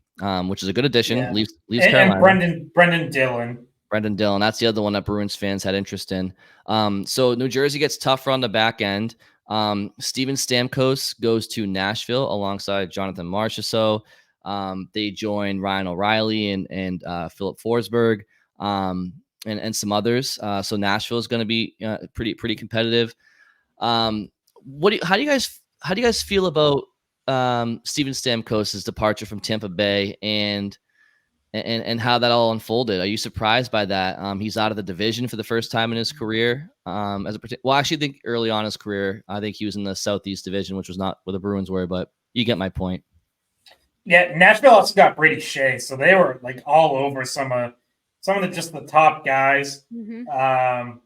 which is a good addition. Yeah. Leaves Carolina. And Brendan Dillon. That's the other one that Bruins fans had interest in. So New Jersey gets tougher on the back end. Steven Stamkos goes to Nashville alongside Jonathan Marchessault. They join Ryan O'Reilly and Philip Forsberg. and some others. So Nashville is going to be pretty competitive. How do you guys feel about Steven Stamkos's departure from Tampa Bay and how that all unfolded? Are you surprised by that? He's out of the division for the first time in his career. I actually think early on in his career, I think he was in the Southeast Division, which was not where the Bruins were, but you get my point. Yeah, Nashville also got Brady Shea, so they were like all over some of the top guys. Re-signed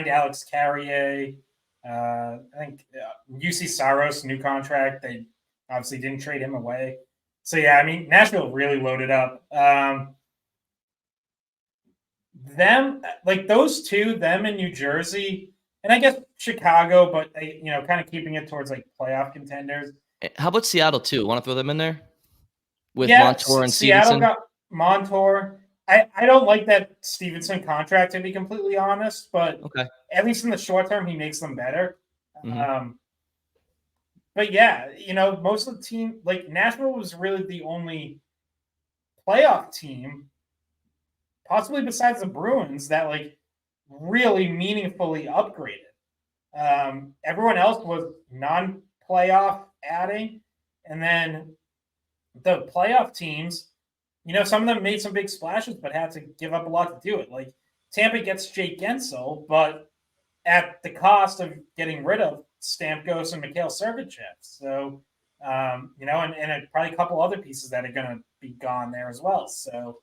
Alex Carrier. I think UC Saros, new contract. They obviously didn't trade him away. So yeah, I mean, Nashville really loaded up. Those two, them in New Jersey, and I guess Chicago, but they, kind of keeping it towards like playoff contenders. How about Seattle too? Want to throw them in there with Yeah, Montour and Seattle Stevenson? got Montour. I don't like that Stevenson contract, to be completely honest, but okay. At least in the short term, he makes them better. Mm-hmm. But yeah, most of the team, like Nashville was really the only playoff team, possibly besides the Bruins, that like really meaningfully upgraded. Everyone else was non-playoff adding, and then the playoff teams, some of them made some big splashes, but had to give up a lot to do it. Like Tampa gets Jake Gensel, but at the cost of getting rid of Stamkos and Mikhail Sergachev. So, and probably a couple other pieces that are going to be gone there as well. So,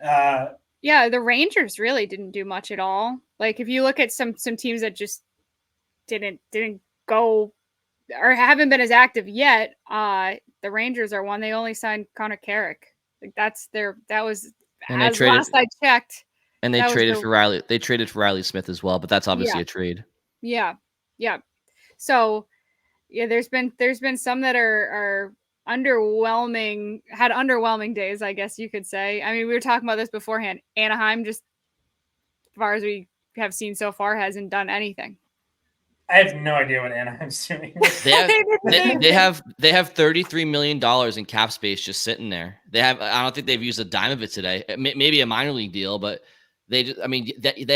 yeah, the Rangers really didn't do much at all. Like if you look at some teams that just didn't go or haven't been as active yet, the Rangers are one. They only signed Connor Carrick. Like that was as last I checked. And they traded for Riley. They traded for Riley Smith as well, but that's obviously a trade. Yeah. So, yeah, there's been some that are underwhelming, had underwhelming days, I guess you could say. I mean, we were talking about this beforehand. Anaheim, just as far as we have seen so far, hasn't done anything. I have no idea what Anaheim's doing. They have $33 million in cap space just sitting there. I don't think they've used a dime of it today. Maybe a minor league deal, but they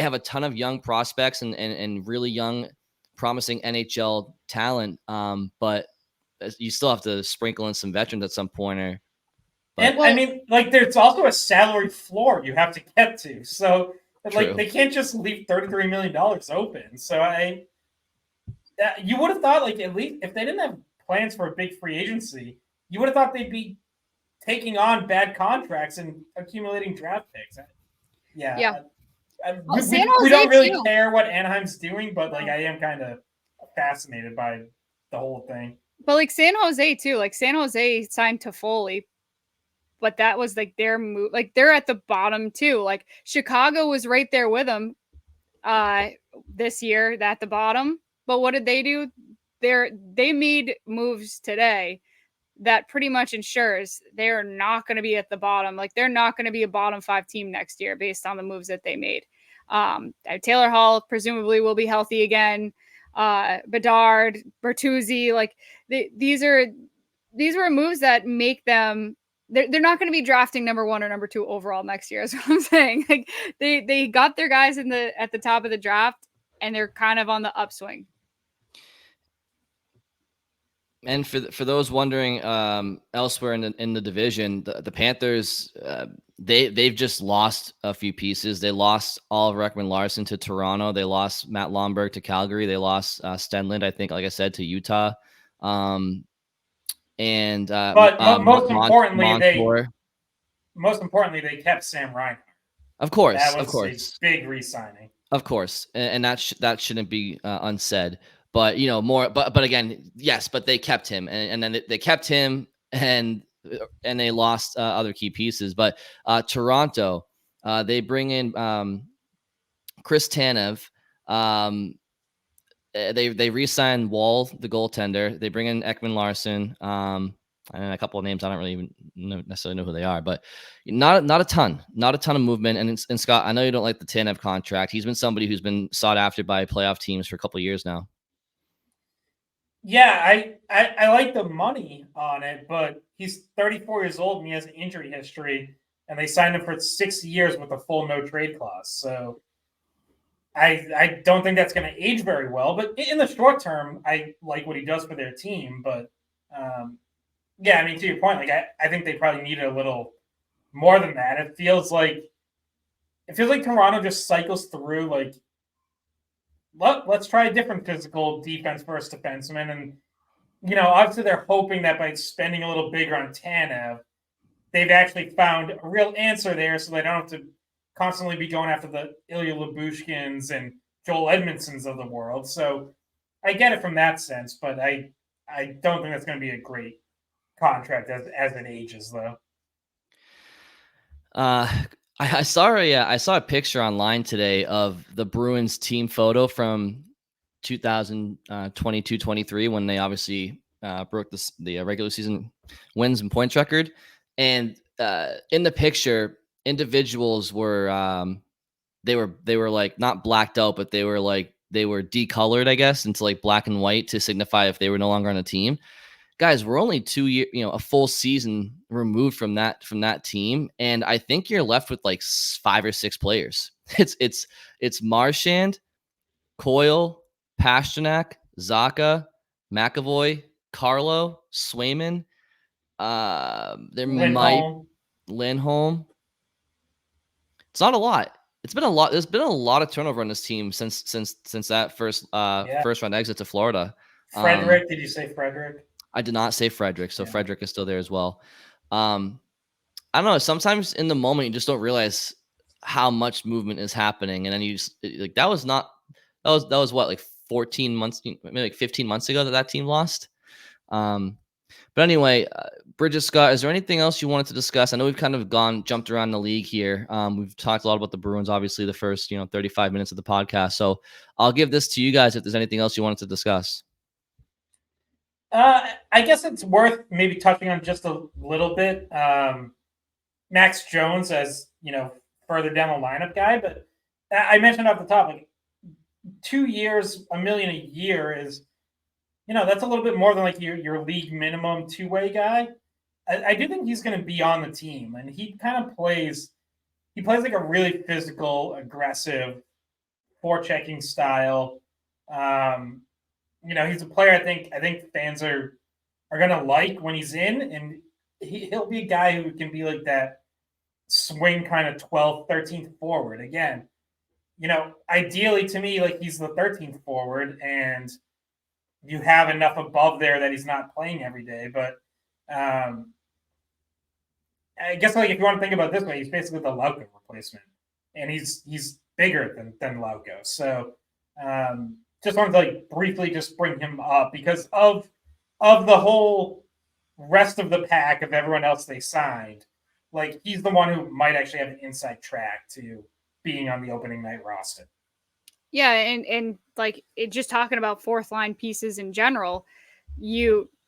have a ton of young prospects and really young, promising NHL talent. But you still have to sprinkle in some veterans at some point. There's also a salary floor you have to get to. So, True. They can't just leave $33 million open. So you would have thought, like, at least if they didn't have plans for a big free agency, you would have thought they'd be taking on bad contracts and accumulating draft picks. Yeah. We don't really care what Anaheim's doing, but like I am kind of fascinated by the whole thing. But like San Jose too, like San Jose signed Toffoli, but that was like their move. Like they're at the bottom too. Like Chicago was right there with them this year at the bottom. But what did they do? They made moves today that pretty much ensures they're not going to be at the bottom. Like they're not going to be a bottom 5 team next year based on the moves that they made. Taylor Hall presumably will be healthy again. Bedard, Bertuzzi, like these were moves that make them. They're not going to be drafting number 1 or number 2 overall next year. Is what I'm saying. Like they got their guys at the top of the draft, and they're kind of on the upswing. And for those wondering, elsewhere in the division, the Panthers, they've just lost a few pieces. They lost Oliver Ekman-Larsson to Toronto. They lost Matt Lomberg to Calgary. They lost Stenlund, I think, like I said, to Utah. Most importantly, they kept Sam Reinhart. Of course, that was a big re-signing. Of course, and that shouldn't be unsaid. But but again, yes, but they kept him, and then they kept him, and they lost other key pieces. But Toronto, they bring in Chris Tanev. They re-signed Wall, the goaltender. They bring in Ekman-Larsson, and a couple of names I don't really even necessarily know who they are, but not a ton of movement. And Scott, I know you don't like the Tanev contract. He's been somebody who's been sought after by playoff teams for a couple of years now. Yeah, I like the money on it, but he's 34 years old and he has an injury history. and they signed him for 6 years with a full no trade clause. So I don't think that's going to age very well. But in the short term, I like what he does for their team. But yeah, I mean, to your point, like I think they probably needed a little more than that. It feels like Toronto just cycles through like, let's try a different physical defense first defenseman. And, obviously they're hoping that by spending a little bigger on Tanev, they've actually found a real answer there so they don't have to constantly be going after the Ilya Lyubushkins and Joel Edmondsons of the world. So I get it from that sense, but I don't think that's going to be a great contract as it ages, though. I saw a picture online today of the Bruins team photo from 2022-23 when they obviously broke the regular season wins and points record. And in the picture, individuals were they were like not blacked out, but they were decolored, I guess, into like black and white to signify if they were no longer on a team. Guys, we're only 2 years, a full season removed from that team, and I think you're left with like 5 or 6 players. It's Marchand, Coyle, Pasternak, Zacha, McAvoy, Carlo, Swayman. Lindholm. It's not a lot. It's been a lot. There's been a lot of turnover on this team since that first round exit to Florida. Frederick, did you say Frederick? I did not say Frederick, so yeah. Frederick is still there as well. I don't know. Sometimes in the moment, you just don't realize how much movement is happening, and then you just, like that was what, like 14 months, maybe like 15 months ago that team lost. But anyway, Bridget, Scott, is there anything else you wanted to discuss? I know we've kind of jumped around the league here. We've talked a lot about the Bruins, obviously the first 35 minutes of the podcast. So I'll give this to you guys if there's anything else you wanted to discuss. I guess it's worth maybe touching on just a little bit. Max Jones as, further down the lineup guy, but I mentioned off the top, like 2 years, $1 million a year is, that's a little bit more than like your league minimum two-way guy. I do think he's going to be on the team, and he kind of plays like a really physical, aggressive, forechecking style. He's a player I think fans are going to like when he's in, and he'll be a guy who can be like that swing kind of 12th, 13th forward. Again, ideally to me, like he's the 13th forward, and you have enough above there that he's not playing every day. But I guess like if you want to think about it this way, he's basically the Lauko replacement, and he's bigger than Lauko. So just wanted to like briefly just bring him up because of the whole rest of the pack of everyone else they signed. Like he's the one who might actually have an inside track to being on the opening night roster. Yeah, and like just talking about fourth line pieces in general,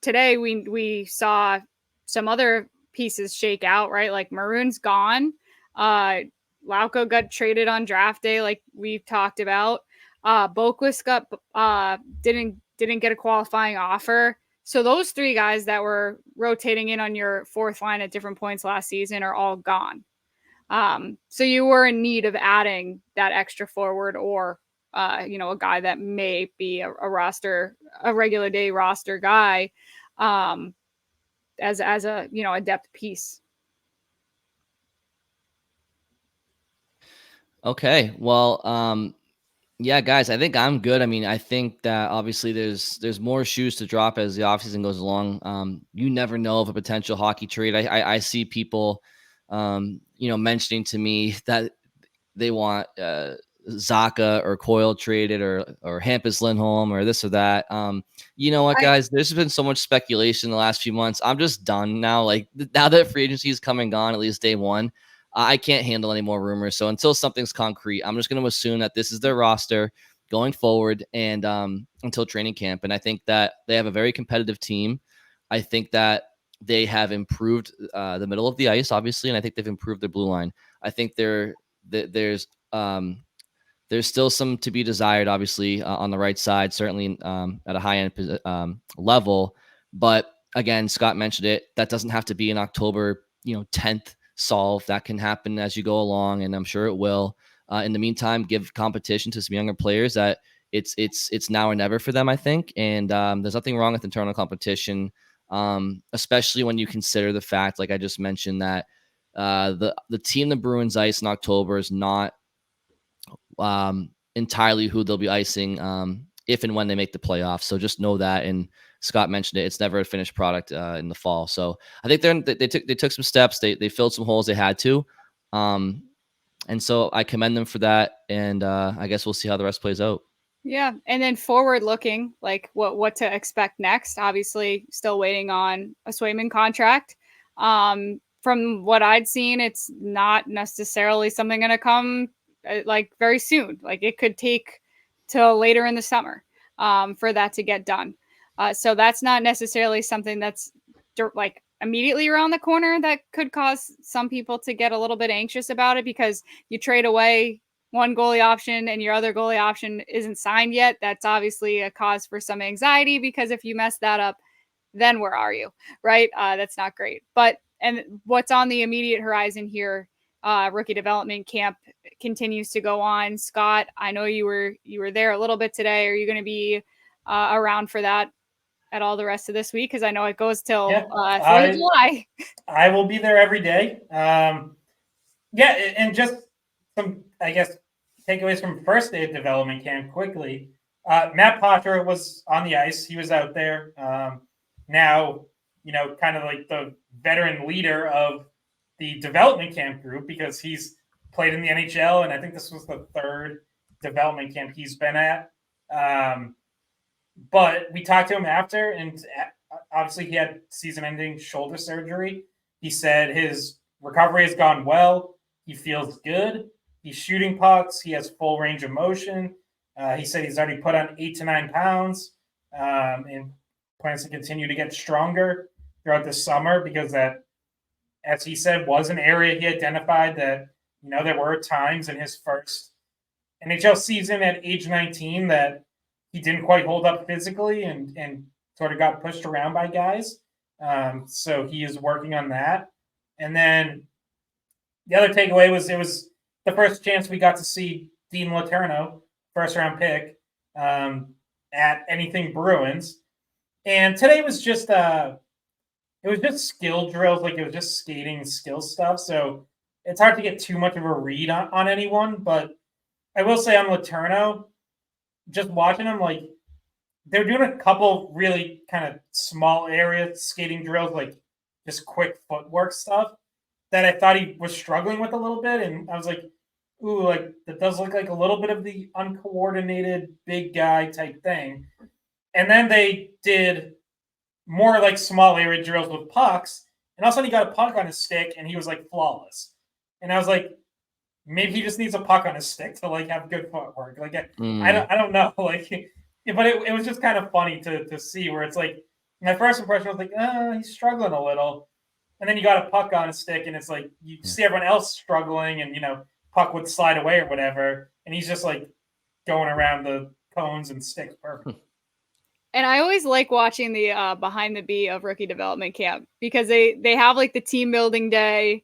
today we saw some other pieces shake out, right? Like Maroon's gone. Lauko got traded on draft day, like we've talked about. Boquist didn't get a qualifying offer. So those 3 guys that were rotating in on your fourth line at different points last season are all gone. So you were in need of adding that extra forward or a guy that may be a regular day roster guy, as a a depth piece. Okay, well, yeah, guys, I think I'm good. I mean, I think that obviously there's more shoes to drop as the offseason goes along. You never know of a potential hockey trade. I see people, mentioning to me that they want Zacha or Coyle traded or Hampus Lindholm or this or that. You know what, guys? There's been so much speculation in the last few months. I'm just done now. Like now that free agency is come and gone, at least day one. I can't handle any more rumors. So until something's concrete, I'm just going to assume that this is their roster going forward and until training camp. And I think that they have a very competitive team. I think that they have improved the middle of the ice, obviously, and I think they've improved their blue line. I think there's still some to be desired, obviously, on the right side, certainly at a high-end level. But again, Scott mentioned it. That doesn't have to be an October 10th solve. That can happen as you go along, and I'm sure it will. In the meantime, give competition to some younger players that it's now or never for them, I think. And there's nothing wrong with internal competition, especially when you consider the fact, like I just mentioned, that the team the Bruins ice in October is not entirely who they'll be icing if and when they make the playoffs. So just know that. And Scott mentioned it; it's never a finished product in the fall. So I think they took some steps. They filled some holes they had to. And so I commend them for that. And I guess we'll see how the rest plays out. Yeah. And then forward looking, like what to expect next. Obviously, still waiting on a Swayman contract. From what I'd seen, it's not necessarily something going to come like very soon. Like it could take till later in the summer for that to get done. So that's not necessarily something that's like immediately around the corner that could cause some people to get a little bit anxious about it, because you trade away one goalie option and your other goalie option isn't signed yet. That's obviously a cause for some anxiety, because if you mess that up, then where are you? Right? That's not great. And what's on the immediate horizon here, rookie development camp continues to go on. Scott, I know you were there a little bit today. Are you going to be around for that at all the rest of this week? Because I know it goes till 4th of July. I will be there every day. And just some, I guess, takeaways from first day of development camp quickly. Matt Poitras was on the ice. He was out there. Now, kind of like the veteran leader of the development camp group, because he's played in the NHL, and I think this was the 3rd development camp he's been at. But we talked to him after, and obviously he had season-ending shoulder surgery. He said his recovery has gone well. He feels good. He's shooting pucks. He has full range of motion. He said he's already put on 8 to 9 pounds and plans to continue to get stronger throughout the summer, because that, as he said, was an area he identified that, there were times in his first NHL season at age 19 that he didn't quite hold up physically and sort of got pushed around by guys. So he is working on that. And then the other takeaway was it was the first chance we got to see Dean Letourneau, first-round pick, at anything Bruins. And today was just skill drills, like it was just skating skill stuff. So it's hard to get too much of a read on anyone. But I will say on Letourneau, just watching him, like they were doing a couple really kind of small area skating drills, like just quick footwork stuff that I thought he was struggling with a little bit. And I was like, ooh, like that does look like a little bit of the uncoordinated big guy type thing. And then they did more like small area drills with pucks. And all of a sudden he got a puck on his stick and he was like flawless. And I was like, maybe he just needs a puck on his stick to like have good footwork. Like I don't know. Like, but it was just kind of funny to see where it's like my first impression was like, he's struggling a little. And then you got a puck on his stick and it's like you see everyone else struggling and puck would slide away or whatever. And he's just like going around the cones and sticks perfect. And I always like watching the behind the beat of rookie development camp, because they have like the team building day,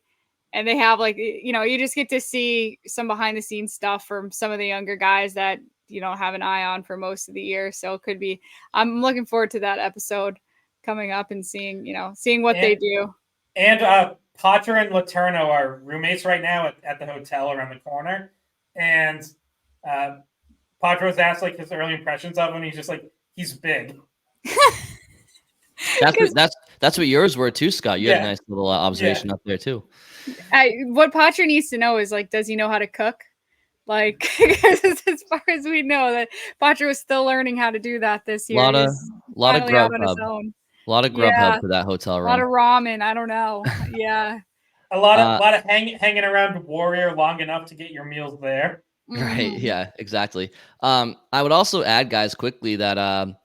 and they have like, you just get to see some behind the scenes stuff from some of the younger guys that you don't have an eye on for most of the year. So it could be, I'm looking forward to that episode coming up and seeing what they do. And Poitras and Letourneau are roommates right now at the hotel around the corner. And Poitras was asked like his early impressions of him. He's just like, he's big. That's what yours were too, Scott. You had a nice little observation up there too. What Poitras needs to know is like, does he know how to cook? Like, as far as we know, that Poitras was still learning how to do that this year. A lot of Grubhub. A lot of Grubhub for that hotel room. A lot of ramen. I don't know. Yeah. a lot of hanging around Warrior long enough to get your meals there. Right. Yeah, exactly. I would also add, guys, quickly that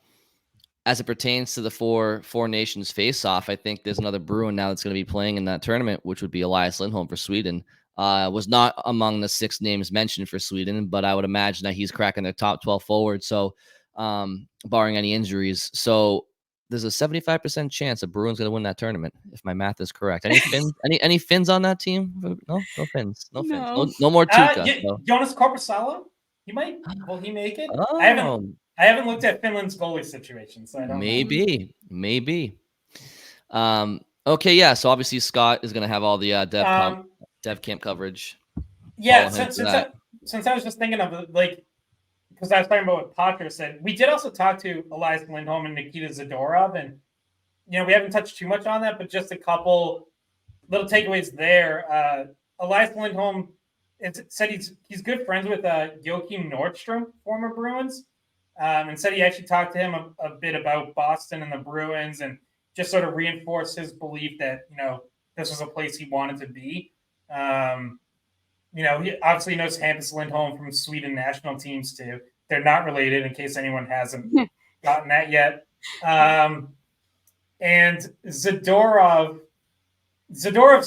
as it pertains to the four nations face-off, I think there's another Bruin now that's going to be playing in that tournament, which would be Elias Lindholm for Sweden. Was not among the 6 names mentioned for Sweden, but I would imagine that he's cracking their top 12 forward. So, barring any injuries. So there's a 75% chance the Bruins going to win that tournament, if my math is correct. Any Finns? any Finns on that team? No Finns. No Finns. No more Tuukka. Jonas Korpisalo? He might. Will he make it? Oh. I haven't looked at Finland's goalie situation, so I don't know. Maybe. Okay, yeah. So obviously Scott is going to have all the dev camp coverage. Yeah, since I was just thinking of it, like, because I was talking about what Potter said, we did also talk to Elias Lindholm and Nikita Zadorov, and we haven't touched too much on that, but just a couple little takeaways there. Elias Lindholm said he's good friends with Joachim Nordstrom, former Bruins, and said he actually talked to him a bit about Boston and the Bruins, and just sort of reinforced his belief that this was a place he wanted to be. He obviously knows Hampus Lindholm from Sweden national teams too. They're not related, in case anyone hasn't gotten that yet. And Zadorov's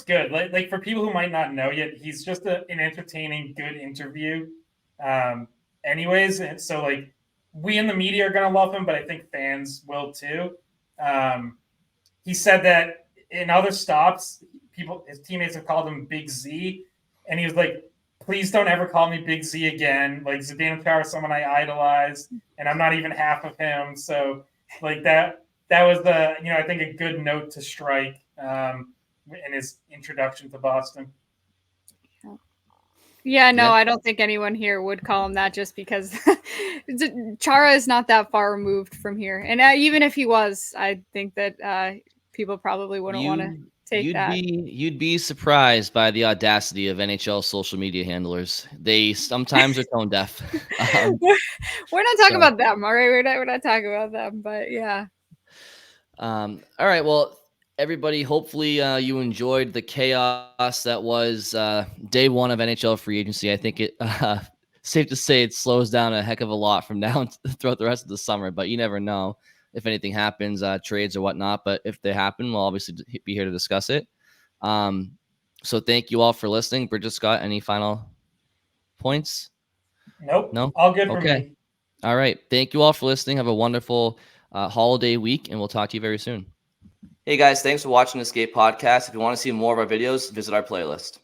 good. Like for people who might not know yet, he's just an entertaining, good interview. Anyways, and so like we in the media are gonna love him, but I think fans will too. He said that in other stops, his teammates have called him Big Z. And he was like, please don't ever call me Big Z again. Like, Zdeno Chara is someone I idolize, and I'm not even half of him. So, like, that was I think a good note to strike in his introduction to Boston. Yeah, no, I don't think anyone here would call him that just because Chara is not that far removed from here. And even if he was, I think that people probably wouldn't want to take that. You'd be surprised by the audacity of NHL social media handlers. They sometimes are tone deaf. We're not talking about them, all right? We're not talking about them, but yeah. All right, well, everybody, hopefully you enjoyed the chaos that was day one of NHL free agency. I think it safe to say it slows down a heck of a lot from now throughout the rest of the summer, but you never know if anything happens, trades or whatnot. But if they happen, we'll obviously be here to discuss it. So thank you all for listening. Bridget, Scott, any final points? Nope. No? All good for me. All right. Thank you all for listening. Have a wonderful holiday week, and we'll talk to you very soon. Hey, guys. Thanks for watching the Skate Podcast. If you want to see more of our videos, visit our playlist.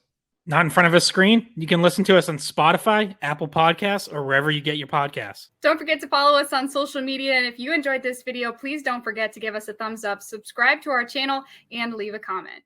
Not in front of a screen? You can listen to us on Spotify, Apple Podcasts, or wherever you get your podcasts. Don't forget to follow us on social media. And if you enjoyed this video, please don't forget to give us a thumbs up, subscribe to our channel, and leave a comment.